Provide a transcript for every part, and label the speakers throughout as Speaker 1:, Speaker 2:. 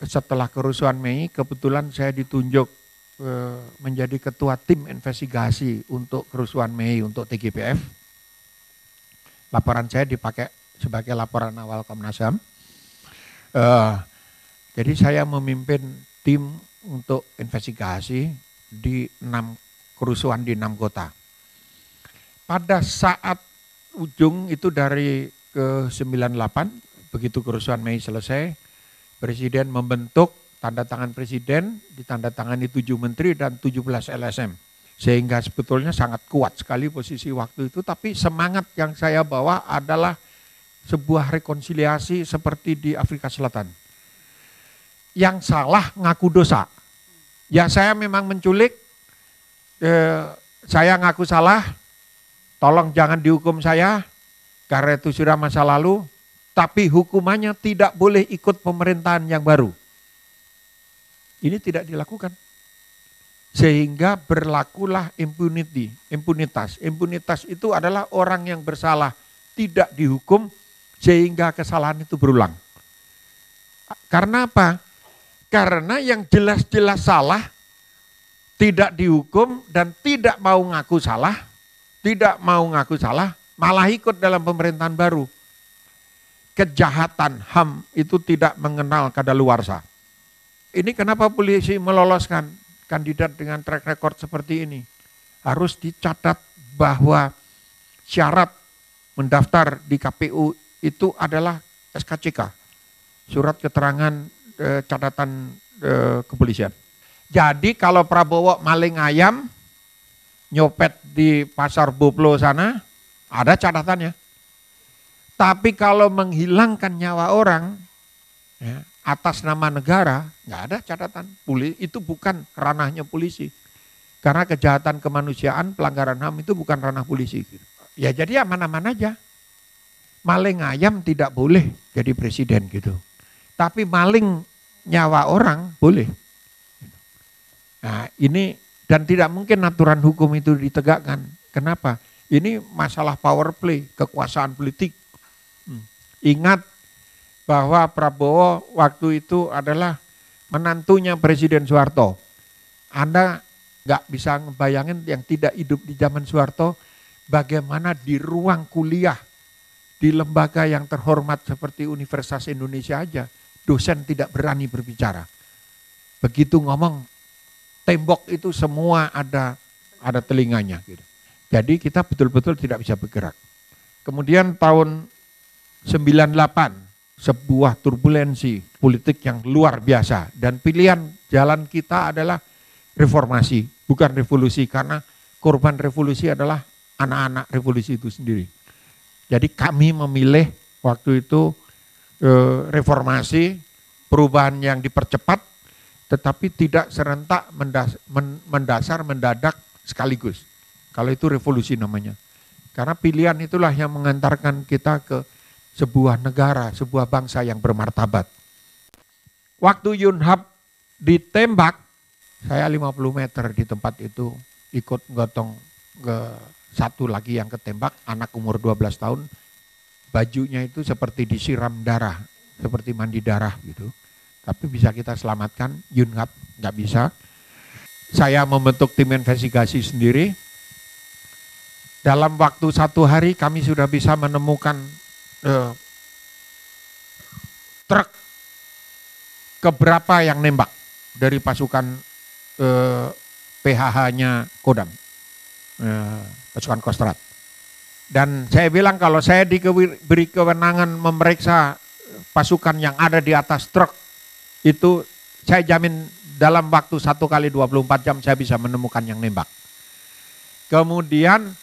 Speaker 1: setelah kerusuhan Mei, kebetulan saya ditunjuk menjadi ketua tim investigasi untuk kerusuhan Mei untuk TGPF. Laporan saya dipakai sebagai laporan awal Komnas HAM. Jadi saya memimpin tim untuk investigasi di 6 kerusuhan di 6 kota. Pada saat ujung itu dari ke 98, begitu kerusuhan Mei selesai, Presiden membentuk, tanda tangan Presiden, ditandatangani 7 menteri dan 17 LSM. Sehingga sebetulnya sangat kuat sekali posisi waktu itu, tapi semangat yang saya bawa adalah sebuah rekonsiliasi seperti di Afrika Selatan. Yang salah ngaku dosa. Ya saya memang menculik, saya ngaku salah, tolong jangan dihukum saya, karena itu sudah masa lalu, tapi hukumannya tidak boleh ikut pemerintahan yang baru. Ini tidak dilakukan. Sehingga berlakulah impunitas. Impunitas itu adalah orang yang bersalah tidak dihukum sehingga kesalahan itu berulang. Karena apa? Karena yang jelas-jelas salah tidak dihukum dan tidak mau ngaku salah, malah ikut dalam pemerintahan baru. Kejahatan HAM itu tidak mengenal kadaluarsa. Ini kenapa polisi meloloskan kandidat dengan track record seperti ini. Harus dicatat bahwa syarat mendaftar di KPU itu adalah SKCK, surat keterangan catatan kepolisian. Jadi kalau Prabowo maling ayam, nyopet di pasar Boplo sana, ada catatannya. Tapi kalau menghilangkan nyawa orang ya, atas nama negara, nggak ada catatan. Itu bukan ranahnya polisi. Karena kejahatan kemanusiaan, pelanggaran HAM itu bukan ranah polisi. Ya jadi aman-aman aja. Maling ayam tidak boleh jadi presiden gitu. Tapi maling nyawa orang boleh. Nah ini, dan tidak mungkin aturan hukum itu ditegakkan. Kenapa? Ini masalah power play, kekuasaan politik. Ingat bahwa Prabowo waktu itu adalah menantunya Presiden Soeharto. Anda nggak bisa ngebayangin yang tidak hidup di zaman Soeharto, bagaimana di ruang kuliah, di lembaga yang terhormat seperti Universitas Indonesia aja, dosen tidak berani berbicara. Begitu ngomong, tembok itu semua ada telinganya. Gitu. Jadi kita betul-betul tidak bisa bergerak. Kemudian tahun 98, sebuah turbulensi politik yang luar biasa. Dan pilihan jalan kita adalah reformasi, bukan revolusi. Karena korban revolusi adalah anak-anak revolusi itu sendiri. Jadi kami memilih waktu itu reformasi, perubahan yang dipercepat, tetapi tidak serentak mendasar, mendadak sekaligus. Kalau itu revolusi namanya. Karena pilihan itulah yang mengantarkan kita ke sebuah negara, sebuah bangsa yang bermartabat. Waktu Yunhap ditembak, saya 50 meter di tempat itu, ikut gotong ke satu lagi yang ketembak, anak umur 12 tahun, bajunya itu seperti disiram darah, seperti mandi darah gitu. Tapi bisa kita selamatkan, Yunhap nggak bisa. Saya membentuk tim investigasi sendiri. Dalam waktu 1 hari kami sudah bisa menemukan truk keberapa yang nembak dari pasukan PHH-nya Kodam, pasukan Kostrad. Dan saya bilang kalau saya diberi kewenangan memeriksa pasukan yang ada di atas truk, itu saya jamin dalam waktu 1 kali 24 jam saya bisa menemukan yang nembak. Kemudian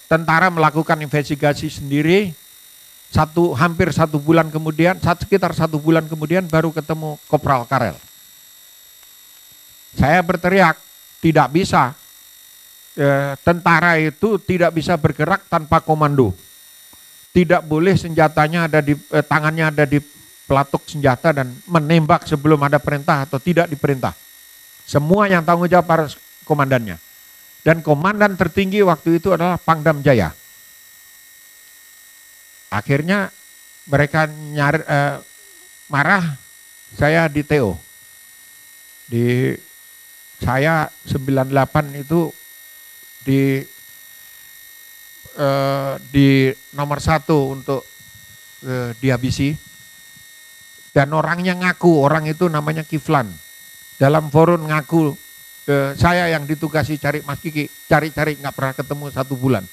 Speaker 1: tentara melakukan investigasi sendiri, hampir 1 bulan kemudian, sekitar 1 bulan kemudian baru ketemu Kopral Karel. Saya berteriak, tidak bisa, tentara itu tidak bisa bergerak tanpa komando. Tidak boleh senjatanya ada di tangannya ada di pelatuk senjata dan menembak sebelum ada perintah atau tidak diperintah. Semua yang tanggung jawab para komandannya. Dan komandan tertinggi waktu itu adalah Pangdam Jaya. Akhirnya mereka marah, saya di TO. Saya 98 itu di nomor 1 untuk dihabisi. Dan orangnya ngaku, orang itu namanya Kiflan. Dalam forum ngaku, saya yang ditugasi cari Mas Kiki, cari-cari nggak pernah ketemu 1 bulan.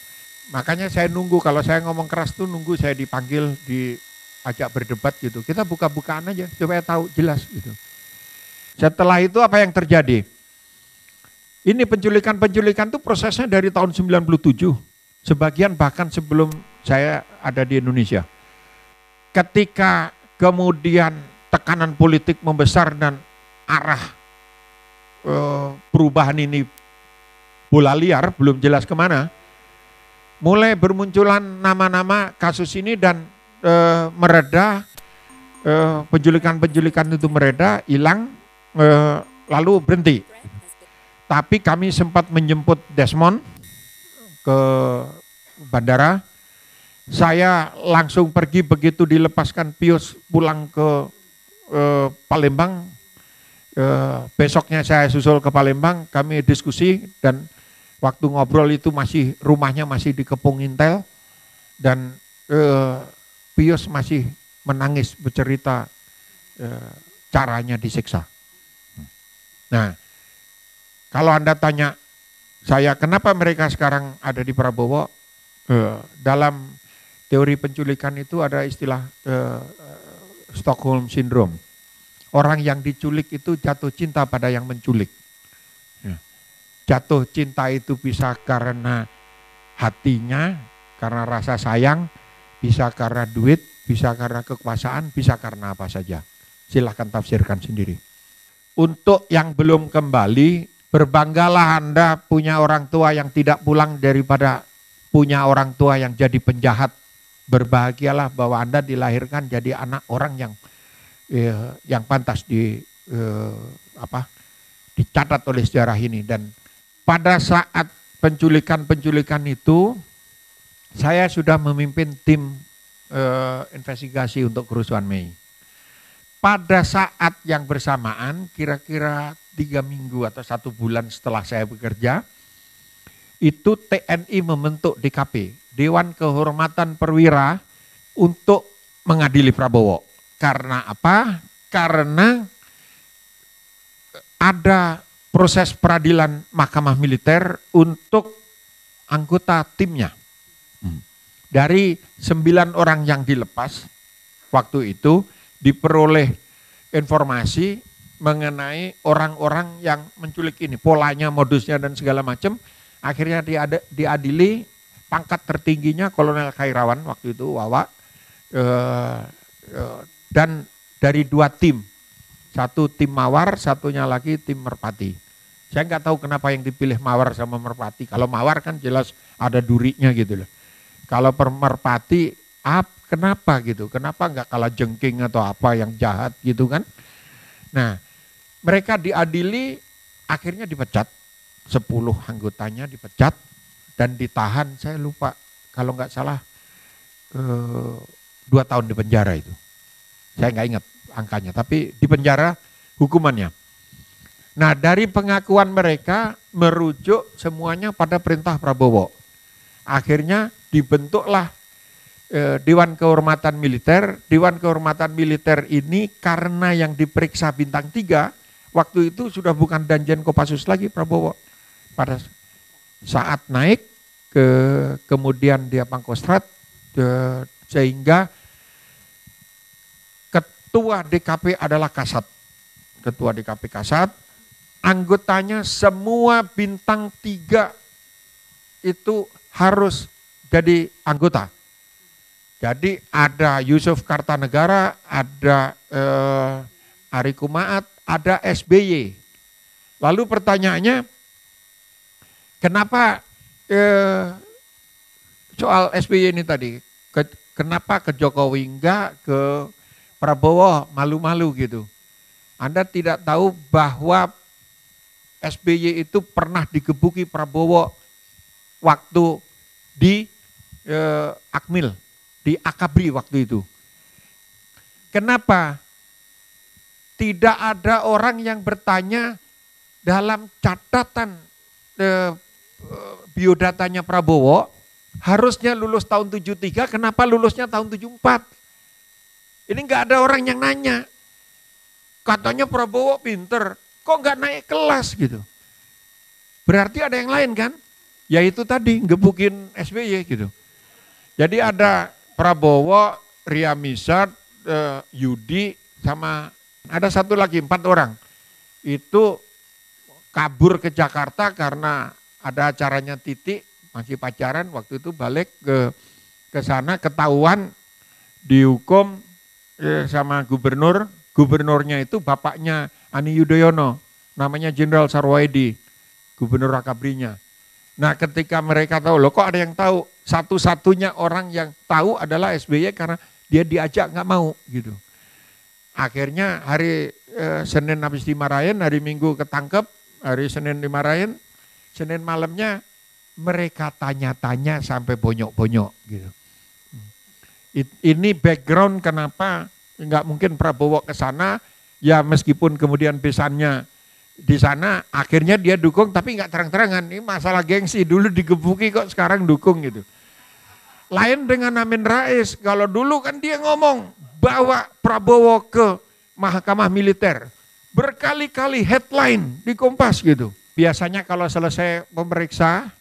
Speaker 1: Makanya saya nunggu, kalau saya ngomong keras tuh nunggu saya dipanggil, diajak berdebat gitu. Kita buka-bukaan aja supaya tahu jelas gitu. Setelah itu apa yang terjadi? Ini penculikan itu prosesnya dari tahun 97. Sebagian bahkan sebelum saya ada di Indonesia. Ketika kemudian tekanan politik membesar dan arah perubahan ini bola liar, belum jelas kemana, mulai bermunculan nama-nama kasus ini dan mereda, penculikan itu mereda, hilang, lalu berhenti. Tapi kami sempat menjemput Desmond ke bandara. Saya langsung pergi begitu dilepaskan Pius pulang ke Palembang. Besoknya saya susul ke Palembang, kami diskusi dan waktu ngobrol itu rumahnya masih dikepung intel dan Pius masih menangis bercerita caranya disiksa. Nah, kalau Anda tanya saya kenapa mereka sekarang ada di Prabowo, dalam teori penculikan itu ada istilah Stockholm Syndrome. Orang yang diculik itu jatuh cinta pada yang menculik. Jatuh cinta itu bisa karena hatinya, karena rasa sayang, bisa karena duit, bisa karena kekuasaan, bisa karena apa saja. Silahkan tafsirkan sendiri. Untuk yang belum kembali, berbanggalah Anda punya orang tua yang tidak pulang daripada punya orang tua yang jadi penjahat. Berbahagialah bahwa Anda dilahirkan jadi anak orang yang pantas dicatat oleh sejarah ini. Dan pada saat penculikan itu, saya sudah memimpin tim investigasi untuk kerusuhan Mei. Pada saat yang bersamaan, kira-kira 3 minggu atau 1 bulan setelah saya bekerja, itu TNI membentuk DKP, Dewan Kehormatan Perwira, untuk mengadili Prabowo. Karena apa? Karena ada proses peradilan Mahkamah Militer untuk anggota timnya. Dari 9 orang yang dilepas, waktu itu diperoleh informasi mengenai orang-orang yang menculik ini, polanya, modusnya dan segala macam. Akhirnya diadili, pangkat tertingginya Kolonel Khairawan waktu itu, Wawa, dan dari 2 tim, 1 tim Mawar, satunya lagi tim Merpati. Saya nggak tahu kenapa yang dipilih Mawar sama Merpati. Kalau Mawar kan jelas ada durinya gitu loh. Kalau Merpati, kenapa gitu? Kenapa nggak kalah jengking atau apa yang jahat gitu kan? Nah, mereka diadili, akhirnya dipecat. 10 anggotanya dipecat dan ditahan, saya lupa kalau nggak salah 2 tahun di penjara itu. Saya nggak ingat angkanya, tapi di penjara hukumannya. Nah, dari pengakuan mereka merujuk semuanya pada perintah Prabowo. Akhirnya dibentuklah Dewan Kehormatan Militer. Dewan Kehormatan Militer ini karena yang diperiksa bintang 3, waktu itu sudah bukan Danjen Kopassus lagi Prabowo. Pada saat naik, kemudian dia Pangkostrat, sehingga ketua DKP adalah Kasat. Ketua DKP Kasat, anggotanya semua bintang 3 itu harus jadi anggota. Jadi ada Yusuf Kartanegara, ada Ari Kumaat, ada SBY. Lalu pertanyaannya, kenapa soal SBY ini tadi, kenapa ke Jokowi enggak, ke Prabowo malu-malu gitu. Anda tidak tahu bahwa SBY itu pernah digebuki Prabowo waktu di Akmil, di Akabri waktu itu. Kenapa? Tidak ada orang yang bertanya dalam catatan biodatanya Prabowo, harusnya lulus tahun 73, kenapa lulusnya tahun 74? Ini nggak ada orang yang nanya. Katanya Prabowo pinter, kok nggak naik kelas gitu. Berarti ada yang lain kan? Yaitu tadi, gebukin SBY gitu. Jadi ada Prabowo, Ria Mizard, Yudi, sama ada satu lagi, 4 orang. Itu kabur ke Jakarta karena ada acaranya Titik, masih pacaran, waktu itu balik ke sana, ketahuan, dihukum sama gubernurnya itu bapaknya Ani Yudhoyono, namanya Jenderal Sarwoedi, gubernur Rakabrinya. Nah ketika mereka tahu, loh kok ada yang tahu, satu-satunya orang yang tahu adalah SBY karena dia diajak nggak mau gitu. Akhirnya hari Senin habis dimarahin, hari Minggu ketangkep, hari Senin dimarahin, Senin malamnya mereka tanya-tanya sampai bonyok-bonyok gitu. Ini background kenapa nggak mungkin Prabowo ke sana, ya meskipun kemudian pesannya di sana, akhirnya dia dukung tapi nggak terang-terangan. Ini masalah gengsi, dulu digebuki kok sekarang dukung gitu. Lain dengan Amin Rais, kalau dulu kan dia ngomong bawa Prabowo ke Mahkamah Militer. Berkali-kali headline di Kompas gitu. Biasanya kalau selesai pemeriksa,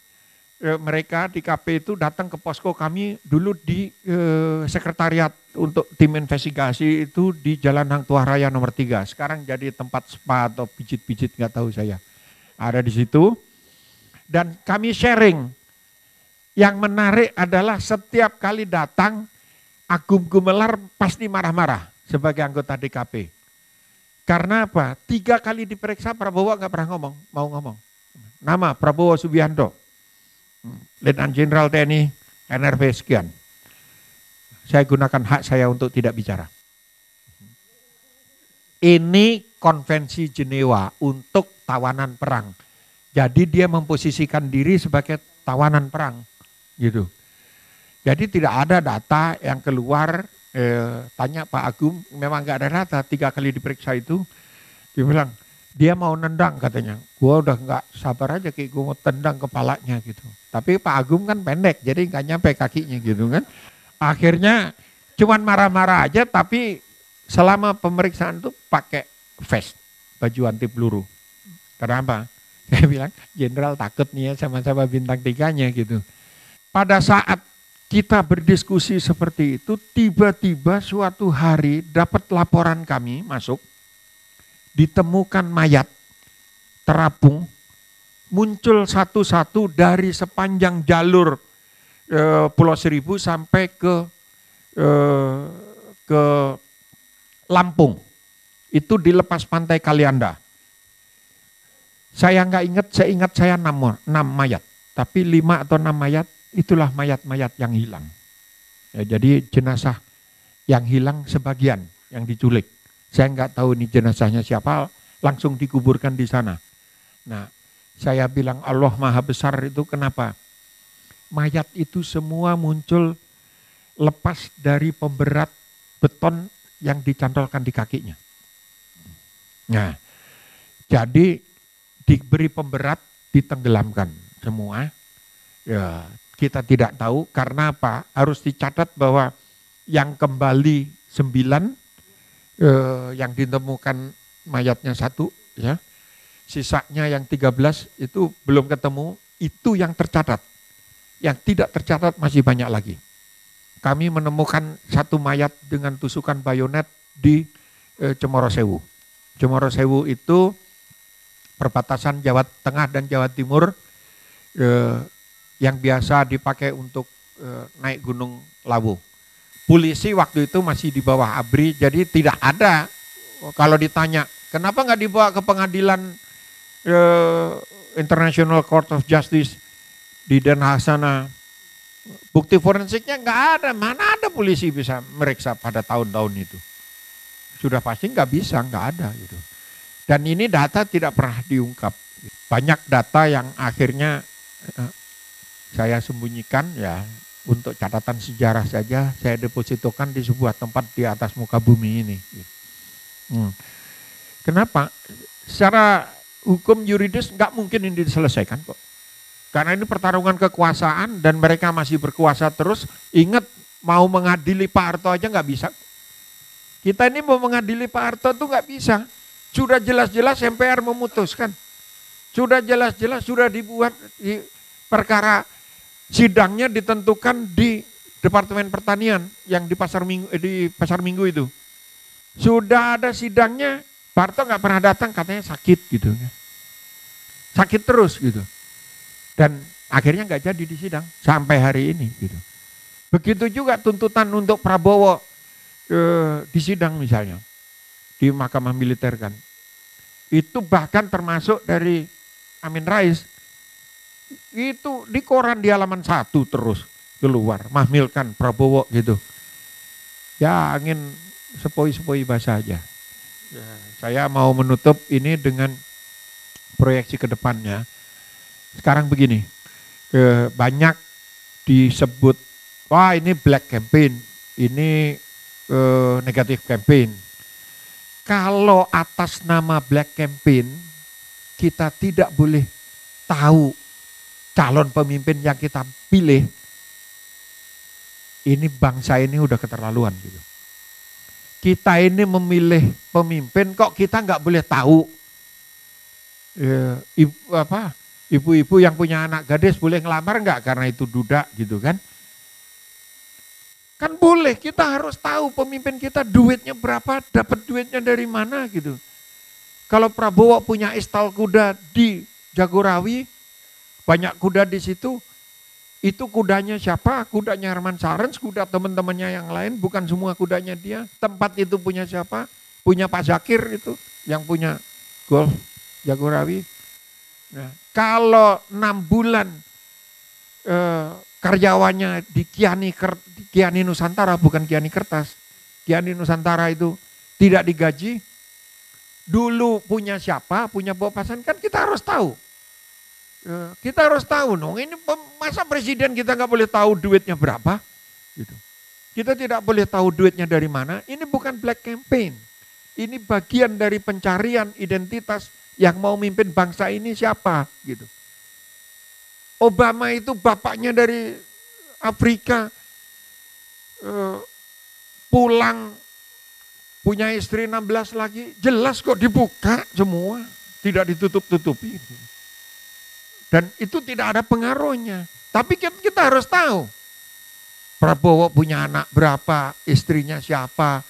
Speaker 1: mereka di KP itu datang ke posko kami dulu di sekretariat untuk tim investigasi itu di Jalan Hang Tuah Raya nomor 3. Sekarang jadi tempat spa atau pijit-pijit nggak tahu saya. Ada di situ. Dan kami sharing. Yang menarik adalah setiap kali datang Agung Gumelar pasti marah-marah sebagai anggota DKP. Karena apa? 3 kali diperiksa Prabowo nggak pernah mau ngomong. Nama Prabowo Subianto, Letnan Jenderal TNI NRP sekian. Saya gunakan hak saya untuk tidak bicara. Ini konvensi Jenewa untuk tawanan perang. Jadi dia memposisikan diri sebagai tawanan perang. Gitu. Jadi tidak ada data yang keluar, tanya Pak Agung, memang nggak ada data, 3 kali diperiksa itu, dia bilang, dia mau nendang katanya, gua udah nggak sabar aja kayak gua mau tendang kepalanya gitu. Tapi Pak Agung kan pendek, jadi nggak nyampe kakinya gitu kan. Akhirnya cuman marah-marah aja, tapi selama pemeriksaan itu pakai vest, baju anti peluru. Kenapa? Saya bilang, jenderal takut nih ya sama-sama bintang 3-nya gitu. Pada saat kita berdiskusi seperti itu, tiba-tiba suatu hari dapat laporan kami masuk, ditemukan mayat terapung, muncul satu-satu dari sepanjang jalur Pulau Seribu sampai ke Lampung. Itu dilepas pantai Kalianda. Saya nggak ingat, saya ingat saya 6 mayat, tapi 5 atau 6 mayat. Itulah mayat-mayat yang hilang. Ya, jadi jenazah yang hilang sebagian yang diculik. Saya nggak tahu ini jenazahnya siapa, langsung dikuburkan di sana. Nah, saya bilang Allah Maha Besar itu kenapa? Mayat itu semua muncul lepas dari pemberat beton yang dicantolkan di kakinya. Nah, jadi diberi pemberat, ditenggelamkan semua. Ya, kita tidak tahu karena apa? Harus dicatat bahwa yang kembali 9, yang ditemukan mayatnya 1, ya, sisanya yang 13 itu belum ketemu, itu yang tercatat. Yang tidak tercatat masih banyak lagi. Kami menemukan 1 mayat dengan tusukan bayonet di Cemorosewu. Cemorosewu itu perbatasan Jawa Tengah dan Jawa Timur, yang biasa dipakai untuk naik Gunung Lawu. Polisi waktu itu masih di bawah ABRI, jadi tidak ada. Kalau ditanya, kenapa nggak dibawa ke pengadilan International Court of Justice di Den Haag sana? Bukti forensiknya nggak ada, mana ada polisi bisa meriksa pada tahun-tahun itu. Sudah pasti nggak bisa, nggak ada gitu. Dan ini data tidak pernah diungkap. Banyak data yang akhirnya saya sembunyikan ya untuk catatan sejarah saja, saya depositokan di sebuah tempat di atas muka bumi ini. Kenapa? Secara hukum yuridis nggak mungkin ini diselesaikan kok. Karena ini pertarungan kekuasaan dan mereka masih berkuasa terus. Ingat, mau mengadili Pak Harto aja nggak bisa. Kita ini mau mengadili Pak Harto tuh nggak bisa. Sudah jelas-jelas MPR memutuskan. Sudah jelas-jelas sudah dibuat perkara sidangnya ditentukan di Departemen Pertanian yang di Pasar Minggu itu. Sudah ada sidangnya, Pak Harto nggak pernah datang, katanya sakit gitu. Sakit terus gitu. Dan akhirnya nggak jadi disidang sampai hari ini gitu. Begitu juga tuntutan untuk Prabowo disidang misalnya di Mahkamah Militer kan. Itu bahkan termasuk dari Amin Rais. Itu di koran di halaman 1 terus keluar, mahmilkan Prabowo gitu. Ya angin sepoi-sepoi basah aja. Ya, saya mau menutup ini dengan proyeksi ke depannya. Sekarang begini, banyak disebut, wah ini black campaign, ini negatif campaign. Kalau atas nama black campaign, kita tidak boleh tahu calon pemimpin yang kita pilih, ini bangsa ini udah keterlaluan gitu. Kita ini memilih pemimpin kok kita nggak boleh tahu ibu-ibu yang punya anak gadis boleh ngelamar nggak karena itu duda gitu kan? Kan boleh, kita harus tahu pemimpin kita duitnya berapa, dapat duitnya dari mana gitu. Kalau Prabowo punya istal kuda di Jagorawi, banyak kuda di situ, itu kudanya siapa? Kudanya Herman Sarens, kuda teman-temannya yang lain, bukan semua kudanya dia. Tempat itu punya siapa? Punya Pak Zakir itu, yang punya Golf Jagorawi. Nah, kalau 6 bulan karyawannya di Kiani Nusantara, bukan Kiani Kertas, Kiani Nusantara itu tidak digaji, dulu punya siapa, punya Bapak Pasan, kan kita harus tahu. Kita harus tahu dong, ini masa presiden kita nggak boleh tahu duitnya berapa? Gitu. Kita tidak boleh tahu duitnya dari mana, ini bukan black campaign. Ini bagian dari pencarian identitas yang mau mimpin bangsa ini siapa gitu. Obama itu bapaknya dari Afrika, pulang punya istri 16 lagi, jelas kok dibuka semua, tidak ditutup-tutupi. Dan itu tidak ada pengaruhnya. Tapi kita harus tahu, Prabowo punya anak berapa, istrinya siapa,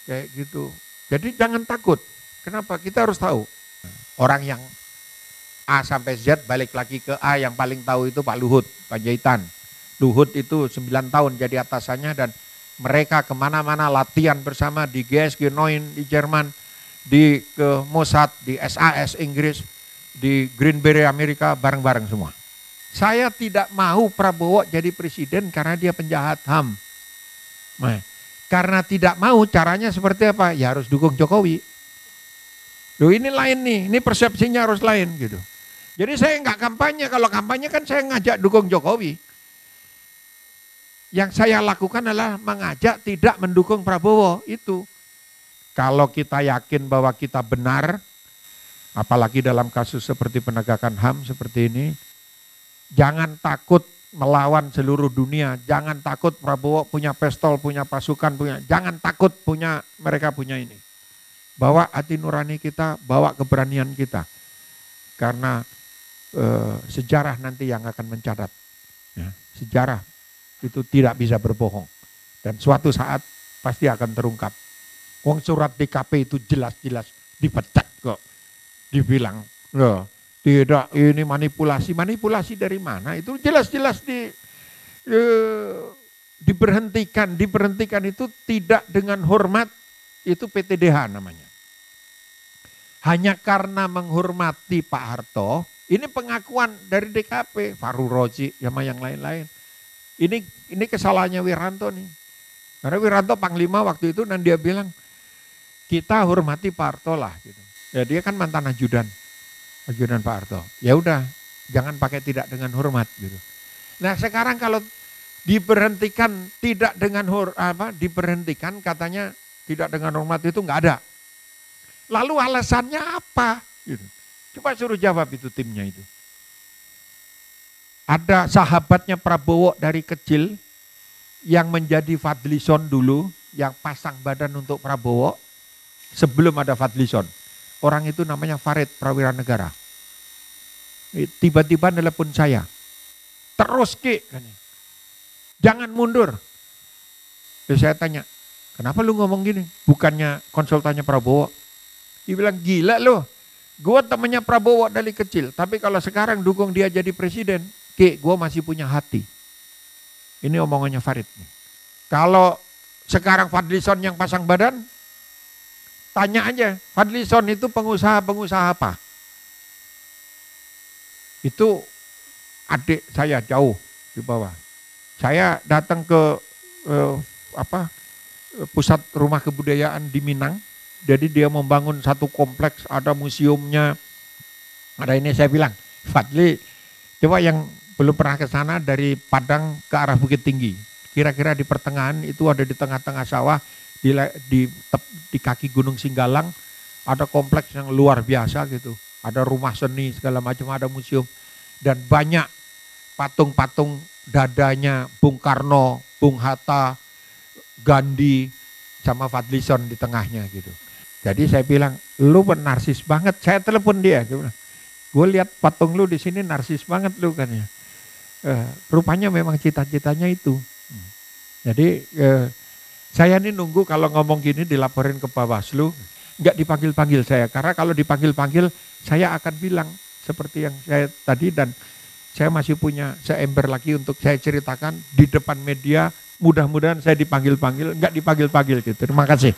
Speaker 1: kayak gitu. Jadi jangan takut. Kenapa? Kita harus tahu. Orang yang A sampai Z balik lagi ke A, yang paling tahu itu Pak Luhut Panjaitan. Luhut itu 9 tahun jadi atasannya dan mereka kemana-mana latihan bersama di GSG 9 di Jerman, di ke Mossad, di SAS Inggris, di Greenberry Amerika, bareng-bareng semua. Saya tidak mau Prabowo jadi presiden karena dia penjahat HAM. Nah, karena tidak mau, caranya seperti apa? Ya harus dukung Jokowi. Loh ini lain nih, ini persepsinya harus lain gitu. Jadi saya nggak kampanye, kalau kampanye kan saya ngajak dukung Jokowi. Yang saya lakukan adalah mengajak tidak mendukung Prabowo itu. Kalau kita yakin bahwa kita benar, apalagi dalam kasus seperti penegakan HAM seperti ini, jangan takut melawan seluruh dunia, jangan takut Prabowo punya pistol, punya pasukan, jangan takut mereka punya ini. Bawa hati nurani kita, bawa keberanian kita. Karena sejarah nanti yang akan mencatat. Ya, sejarah itu tidak bisa berbohong. Dan suatu saat pasti akan terungkap. Wong surat DKP itu jelas-jelas dipecat kok. Dibilang, loh, tidak ini manipulasi. Manipulasi dari mana? Itu jelas-jelas diberhentikan. Diberhentikan itu tidak dengan hormat, itu PTDH namanya. Hanya karena menghormati Pak Harto, ini pengakuan dari DKP, Fahru Rozi, sama yang lain-lain. Ini kesalahannya Wiranto nih. Karena Wiranto Panglima waktu itu dan dia bilang, kita hormati Pak Harto lah. Gitu. Ya dia kan mantan ajudan Pak Harto. Ya udah, jangan pakai tidak dengan hormat gitu. Nah sekarang kalau diberhentikan tidak dengan diberhentikan katanya tidak dengan hormat itu nggak ada. Lalu alasannya apa? Gitu. Coba suruh jawab itu timnya itu. Ada sahabatnya Prabowo dari kecil yang menjadi Fadlison dulu, yang pasang badan untuk Prabowo sebelum ada Fadlison. Orang itu namanya Farid Prawira Negara. Tiba-tiba nelpon saya. Terus Ki, jangan mundur. Terus saya tanya, kenapa lu ngomong gini? Bukannya konsultannya Prabowo. Dia bilang, gila lu. Gue temannya Prabowo dari kecil. Tapi kalau sekarang dukung dia jadi presiden, Ki, gue masih punya hati. Ini omongannya Farid. Kalau sekarang Fadlison yang pasang badan, tanya aja, Fadlison itu pengusaha-pengusaha apa? Itu adik saya jauh di bawah. Saya datang ke pusat rumah kebudayaan di Minang. Jadi dia membangun satu kompleks, ada museumnya. Ada ini saya bilang, Fadli, coba yang belum pernah ke sana dari Padang ke arah Bukit Tinggi. Kira-kira di pertengahan itu ada di tengah-tengah sawah, di kaki Gunung Singgalang, ada kompleks yang luar biasa gitu. Ada rumah seni segala macam, ada museum. Dan banyak patung-patung dadanya Bung Karno, Bung Hatta, Gandhi, sama Fadlison di tengahnya gitu. Jadi saya bilang, lu narsis banget. Saya telepon dia, gue lihat patung lu di sini narsis banget lu kan ya. Rupanya memang cita-citanya itu. Jadi saya ini nunggu kalau ngomong gini dilaporin ke Bawaslu, nggak dipanggil-panggil saya. Karena kalau dipanggil-panggil saya akan bilang seperti yang saya tadi, dan saya masih punya seember lagi untuk saya ceritakan di depan media. Mudah-mudahan saya dipanggil-panggil, nggak dipanggil-panggil gitu. Terima kasih.